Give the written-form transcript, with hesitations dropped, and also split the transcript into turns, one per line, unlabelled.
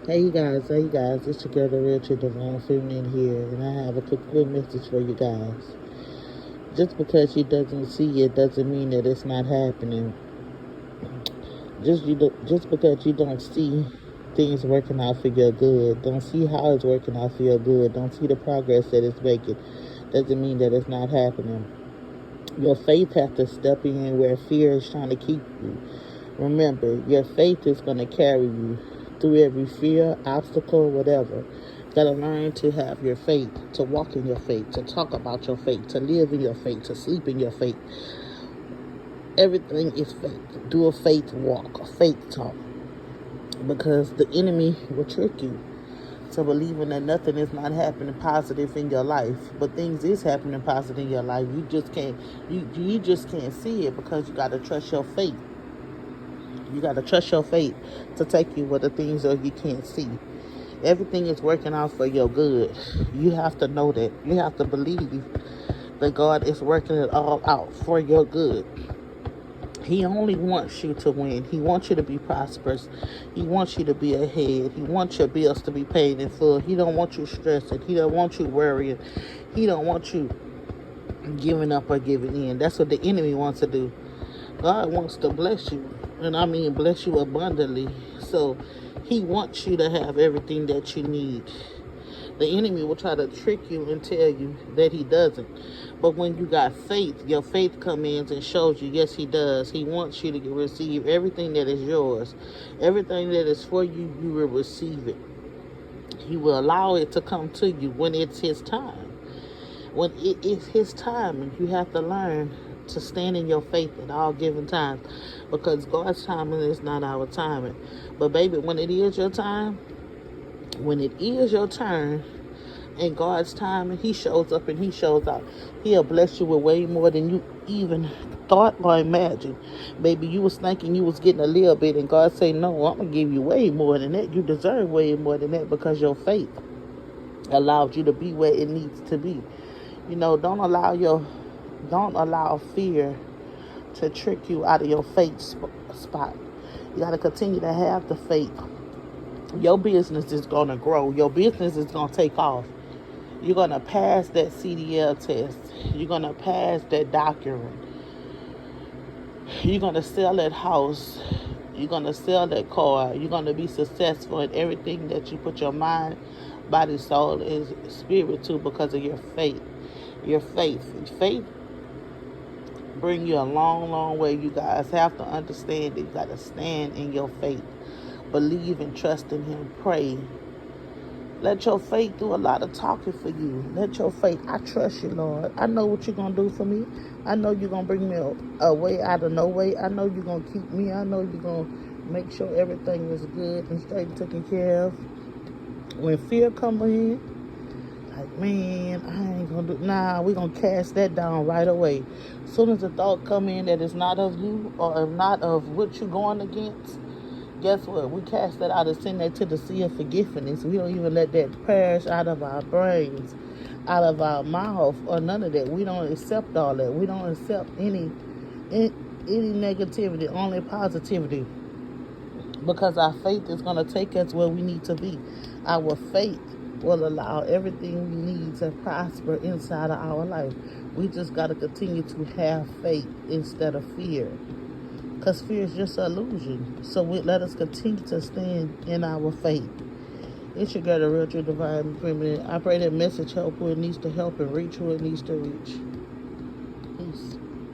Hey you guys, it's your girl, the real true divine feminine here, and I have a quick message for you guys. Just because you doesn't see it doesn't mean that it's not happening. Just because you don't see things working out for your good, don't see how it's working out for your good, don't see the progress that it's making, doesn't mean that it's not happening. Your faith has to step in where fear is trying to keep you. Remember, your faith is going to carry you through every fear, obstacle, whatever. You gotta learn to have your faith, to walk in your faith, to talk about your faith, to live in your faith, to sleep in your faith. Everything is faith. Do a faith walk, a faith talk. Because the enemy will trick you to believing that nothing is not happening positive in your life, but things is happening positive in your life. You just can't see it because you gotta trust your faith. You got to trust your faith to take you where the things are you can't see. Everything is working out for your good. You have to know that. You have to believe that God is working it all out for your good. He only wants you to win. He wants you to be prosperous. He wants you to be ahead. He wants your bills to be paid in full. He don't want you stressing. He don't want you worrying. He don't want you giving up or giving in. That's what the enemy wants to do. God wants to bless you, and I mean bless you abundantly. So he wants you to have everything that you need. The enemy will try to trick you and tell you that he doesn't. But when you got faith, your faith comes in and shows you, yes, he does. He wants you to receive everything that is yours. Everything that is for you, you will receive it. He will allow it to come to you when it's his time. When it is his time, and you have to learn to stand in your faith at all given times, because God's timing is not our timing. But baby, when it is your time, when it is your turn, and God's timing, he shows up and he shows out. He'll bless you with way more than you even thought or imagined. Baby, you was thinking you was getting a little bit, and God say, no, I'm gonna give you way more than that. You deserve way more than that, because your faith allowed you to be where it needs to be. Don't allow fear to trick you out of your faith spot. You got to continue to have the faith. Your business is going to grow. Your business is going to take off. You're going to pass that CDL test. You're going to pass that document. You're going to sell that house. You're going to sell that car. You're going to be successful in everything that you put your mind, body, soul, and spirit to, because of your faith. Your faith bring you a long, long way. You guys have to understand that you got to stand in your faith. Believe and trust in him. Pray. Let your faith do a lot of talking for you. Let your faith, I trust you, Lord. I know what you're going to do for me. I know you're going to bring me a way out of no way. I know you're going to keep me. I know you're going to make sure everything is good and straight and taken care of. When fear comes in, like, man, I ain't gonna do. Nah, we gonna cast that down right away. As soon as the thought come in that is not of you or not of what you're going against, guess what? We cast that out and send that to the sea of forgiveness. We don't even let that perish out of our brains, out of our mouth, or none of that. We don't accept all that. We don't accept any negativity, only positivity. Because our faith is gonna take us where we need to be. Our faith will allow everything we need to prosper inside of our life. We just got to continue to have faith instead of fear, because fear is just an illusion. So let us continue to stand in our faith. It's your girl, the real true divine feminine. I pray that message help who it needs to help and reach who it needs to reach. Peace.